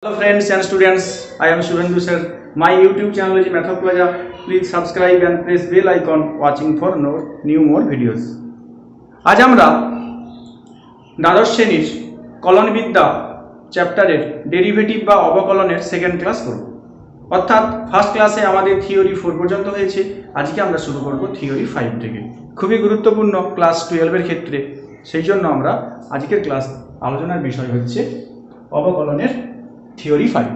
Hello friends and students, I am Shubhendu sir. My YouTube channel is Method Plaza. Please subscribe and press bell icon watching for more videos. আজ আমরা দ্বাদশ শ্রেণীর কলনবিদ্যা চ্যাপ্টারের derivative বা অবকলনের second class করব। অর্থাৎ first ক্লাসে আমাদের থিওরি 4 পর্যন্ত হয়েছে, আজকে আমরা শুরু করব থিওরি 5 থেকে। খুবই গুরুত্বপূর্ণ ক্লাস 12 এর ক্ষেত্রে, সেই জন্য আমরা আজকের ক্লাস আলোচনার বিষয় হচ্ছে অবকলনের থিওরি 5।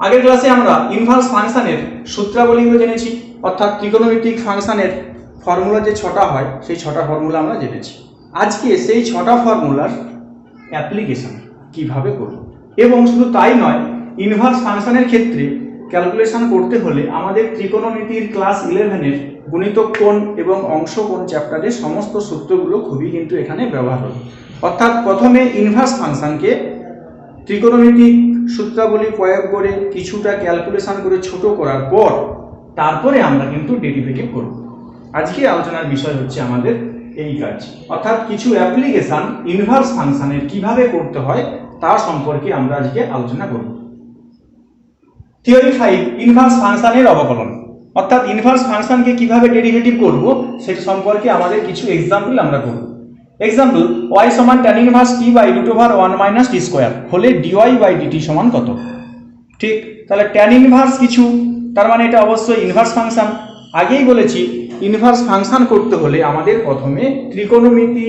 আগের ক্লাসে আমরা ইনভার্স ফাংশনের সূত্রাবলীগুলো জেনেছি, অর্থাৎ ত্রিকোণমিতিক ফাংশনের ফর্মুলা যে 6টা হয় সেই 6টা ফর্মুলা আমরা জেনেছি। আজকে সেই 6টা ফর্মুলার অ্যাপ্লিকেশন কিভাবে করব, এবং শুধু তাই নয়, ইনভার্স ফাংশনের ক্ষেত্রে ক্যালকুলেশন করতে হলে আমাদের ত্রিকোণমিতির ক্লাস 11-এর গুণিতক কোণ এবং অংশ কোণ চ্যাপ্টারের সমস্ত সূত্রগুলো খুবই কিন্তু এখানে ব্যবহার হবে। অর্থাৎ প্রথমে ইনভার্স ফাংশনকে ত্রিকোণমিতিক সূত্রাবলী প্রয়োগ করে কিছুটা ক্যালকুলেশন করে ছোট করার পর তারপরে আমরা কিন্তু ডেরিভেটিভ করব। আজকে আলোচনার বিষয় হচ্ছে আমাদের এই কাজ, অর্থাৎ কিছু অ্যাপ্লিকেশন ইনভার্স ফাংশনের কিভাবে করতে হয় তার সম্পর্কে আমরা আজকে আলোচনা করব। থিওরি 5 ইনভার্স ফাংশনের অবকলন, অর্থাৎ ইনভার্স ফাংশনকে কিভাবে ডেরিভেটিভ করব সেটা সম্পর্কে আমাদের কিছু এক্সাম্পল আমরা করব। এক্সাম্পল, y সমান tan inverse t by √1 - t square হলে dy বাই dt সমান কত? ঠিক, তাহলে tan ইনভার্স কিছু, তার মানে এটা অবশ্যই ইনভার্স ফাংশন। আগেই বলেছি ইনভার্স ফাংশন করতে হলে আমাদের প্রথমে ত্রিকোণমিতি,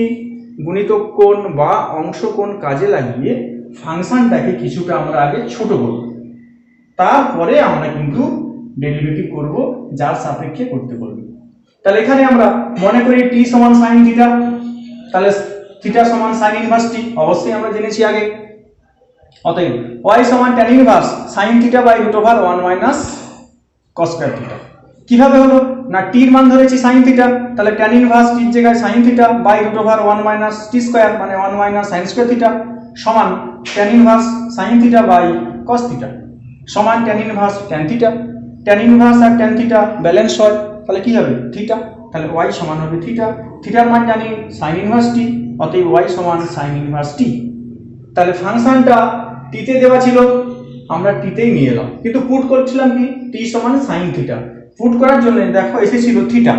গুণিতক কোণ বা অংশ কোণ কাজে লাগিয়ে ফাংশনটাকে কিছুটা আমরা আগে ছোট করব, তারপরে আমরা কিন্তু ডেরিভেটিভ করব যার সাপেক্ষে করতে বলবে। তাহলে এখানে আমরা মনে করি t সমান sin থিটা, তাহলে থিটা সমান sin ইনভার্স t অবশ্যই আমরা জেনেছি আগে। অতএব y সমান tan inverse sin theta by √1 - cos square theta. কিভাবে হলো না, t এর মান ধরেছি sin থিটা, তাহলে tan ইনভার্স t এর জায়গায় sin theta by √1 - t square মানে 1 - sin স্কয়ার থিটা সমান tan inverse sin theta by cos theta সমান tan inverse tan theta. tan inverse আর tan থিটা ব্যালেন্স হয়, তাহলে কি হবে থিটা, তাহলে y সমান হবে থিটা। থিটার মান জানি sin ইনভার্স t, অতএব y সমান sin ইনভার্স t। তাহলে ফাংশনটা t তে দেওয়া ছিল, আমরা t তেই নিয়ে এলাম, কিন্তু পুট করছিলাম কি t সমান sin থিটা। পুট করার জন্য দেখো এসেছিল থিটা,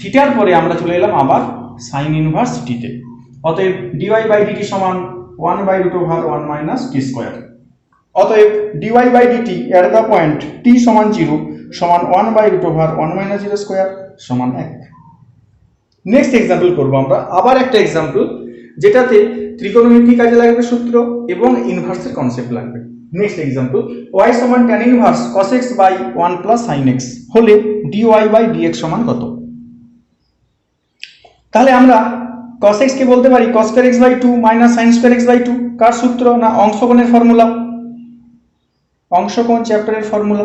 থিটার পরে আমরা চলে এলাম আবার sin ইনভার্স t তে। অতএব dy বাই dt সমান 1/√1 - t স্কয়ার। অতএব dy by dt at the point t সমান 0 সমান 1/√1 - 0 স্কয়ার সমান 1। নেক্সট এক্সাম্পল করব আমরা, আবার একটা এক্সাম্পল যেটাতে ত্রিকোণমিতি কাজে লাগবে সূত্র এবং ইনভার্সের কনসেপ্ট লাগবে। নেক্সট এক্সাম্পল, y সমান tan inverse cos x by 1 plus sin x হলে dy বাই dx সমান কত? তাহলে আমরা cos x কে বলতে পারি cos square x by 2 minus sin square x by 2। কার সূত্র? না অংশকোণের ফর্মুলা, অংশকোণ চ্যাপ্টারের formula.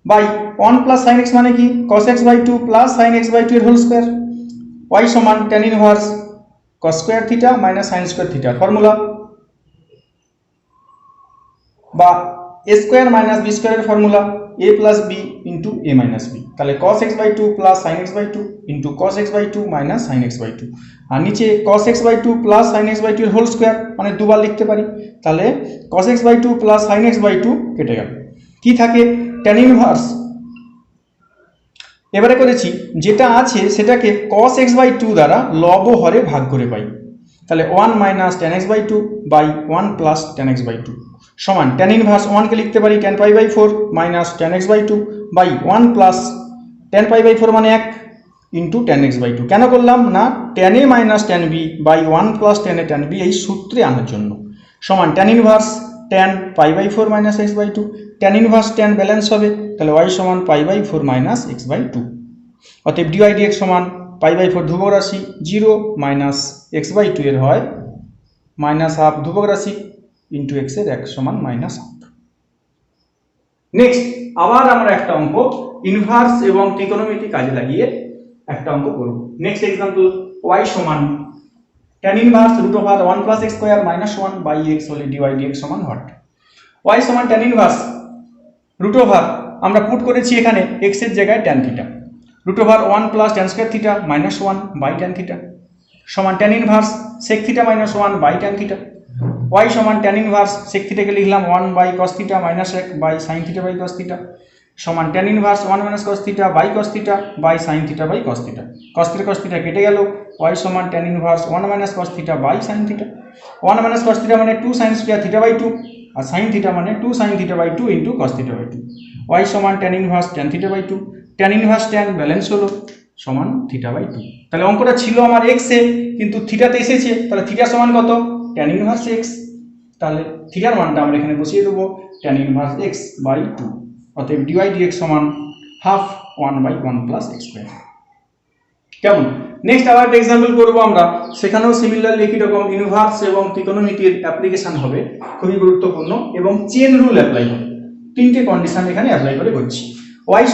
By 1 plus sin x মানে কি cos x by 2 plus sin x by 2 এর হোল স্কয়ার। y সমান tan inverse cos square theta minus sin square theta formula, বা a স্কয়ার মাইনাস b স্কয়ারের formula a plus b into a minus b। তাহলে cos x by 2 plus sin x by 2 into cos x by 2 minus sin x by 2, আর নিচে cos x by 2 plus sin x by 2 এর whole square মানে দুবার লিখতে পারি। তাহলে cos x by 2 plus sin x by 2 কেটে গেল, কি থাকে tan ইনভার্স। এবারে করেছি যেটা আছে সেটাকে cos x বাই 2 দ্বারা লব হরে ভাগ করে পাই, তাহলে 1 minus tan x by 2 by 1 plus tan x by 2 সমান tan ইনভার্স 1 কে লিখতে পারি tan pi by 4 minus tan x by 2 by 1 plus tan pi by 4 মানে 1 ইনটু tan x বাই 2। কেন করলাম না tan a minus tan b by 1 plus tan a tan b এই সূত্রে আনার জন্য সমান tan inverse tan pi by 4 minus x by 2। tan inverse tan balance হবে, তাহলে y সমান pi by 4 minus x by 2। অতএব dy dx সমান পাই বাই 4 ধ্রুবক রাশি 0 মাইনাস x বাই 2 এর হয় মাইনাস হাফ ধ্রুবক রাশি ইনটু x এর 1 সমান মাইনাস হাফ। নেক্সট আবার আমরা একটা অঙ্ক ইনভার্স এবং ত্রিকোণমিতি কাজে লাগিয়ে একটা অঙ্ক করব। নেক্সট एग्जांपल, y সমান tan inverse √1 plus x square minus 1 by x হলে dy dx সমান হোয়াট? y সমান tan ইনভার্স √, আমরা পুট করেছি এখানে x এর জায়গায় tan theta, √1 plus tan square theta minus 1 by tan theta সমান tan inverse sec theta minus 1 by tan theta y সমান ট্যান ইনভার্স সেক থিটাকে লিখলাম 1 by cos theta minus 1 by sine theta by cos theta সমান tan inverse 1 minus cos theta by cos theta by sine theta by cos theta cos theta কেটে গেল y সমান tan inverse 1 minus cos theta by sine theta 1 minus cos theta মানে 2 sine square theta by 2 আর sine theta মানে 2 sine theta by 2 into cos theta by 2 y সমান tan inverse tan theta by 2 tan inverse tan balance হলো সমান theta by 2 তাহলে অঙ্কটা ছিল আমার এক্স এ কিন্তু থিটাতে এসেছে তাহলে থিটা সমান কত ট্যান ইনভার্স এক্স তাহলে থিটার মানটা আমরা এখানে বসিয়ে দেবো ট্যান ইনভার্স এক্স বাই 2 অতএব ডিওয়াই ডিএক্স সমান half 1 by 1 plus x square কেমন নেক্সট আবার একটা এক্সাম্পল করবো আমরা সেখানেও সিমিলারলি একই রকম ইনভার্স এবং ত্রিকোণমিতির অ্যাপ্লিকেশন হবে খুবই গুরুত্বপূর্ণ এবং চেন রুল অ্যাপ্লাই হবে তিনটে কন্ডিশন এখানে অ্যাপ্লাই করে করছি ওয়াই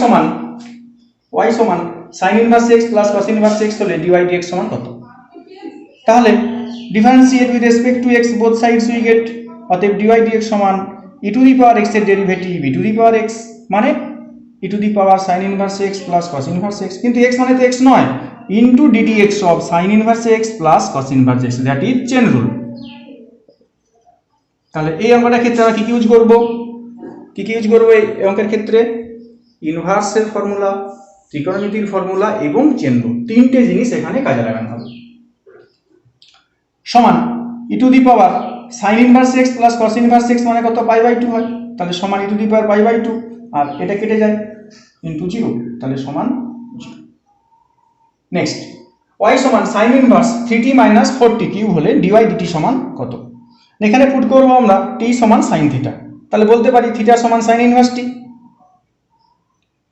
সমান sine inverse x plus cos inverse x হলে ডিওয়াই ডিএক্স সমান কত তাহলে differentiate with respect to x both sides we get অতএব ডিওয়াই ডিএক্স সমান e to the power x এর derivative e to the power x মানে e to the power sine inverse x plus cos inverse x কিন্তু x মানে তো x নয় into d dx of sine inverse x plus cos inverse x that is chain rule তাহলে এই অঙ্কটার ক্ষেত্রে আমরা কি ইউজ করব এই অঙ্কের ক্ষেত্রে ইনভার্সের ফর্মুলা ত্রিকোণমিতির ফর্মুলা এবং চেন রুল তিনটে জিনিস এখানে কাজে লাগানো হবে সমান e to the power sine inverse x plus cos inverse x মানে কত পাই বাই 2 হয় তাহলে সমান e to the power pi by 2 আর এটা কেটে যায় ইনটু 0 তাহলে সমান 0 নেক্সট y সমান sin inverse 3t minus 4t cube হলে dy dt সমান কত এখানে পুট করব আমরা t সমান sin থিটা তাহলে বলতে পারি থিটা সমান sin ইনভার্স t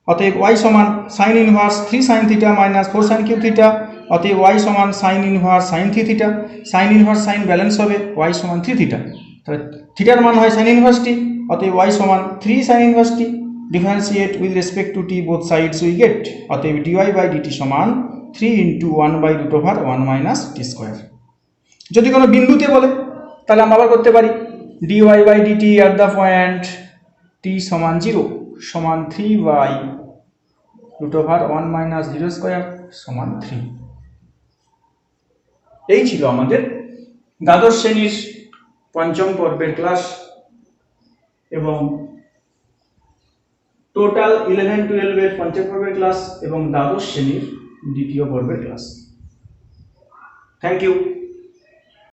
অতএব y সমান sin inverse 3 sin theta minus 4 sin cube theta অতএব y সমান sin inverse sin 3 theta sin inverse sin balance হবে y সমান 3 থিটা তাহলে থিটার মান হয় sin ইনভার্স t অতএব y সমান 3 sin inverse t differentiate with respect to t both sides we get অতএব dy বাই dt সমান 3 into 1 by root over 1 minus t square যদি কোনো বিন্দুতে বলে তাহলে আমরা আবার করতে পারি dy by dt at the point t সমান 0 সমান 3 by root over 1 minus 0 square সমান 3 এই ছিল আমাদের দ্বাদশ শ্রেণীর পঞ্চম পর্বের ক্লাস এবং টোটাল 11-12 এর পঞ্চম পর্বের ক্লাস এবং দ্বাদশ শ্রেণীর দ্বিতীয় পর্বের ক্লাস থ্যাংক ইউ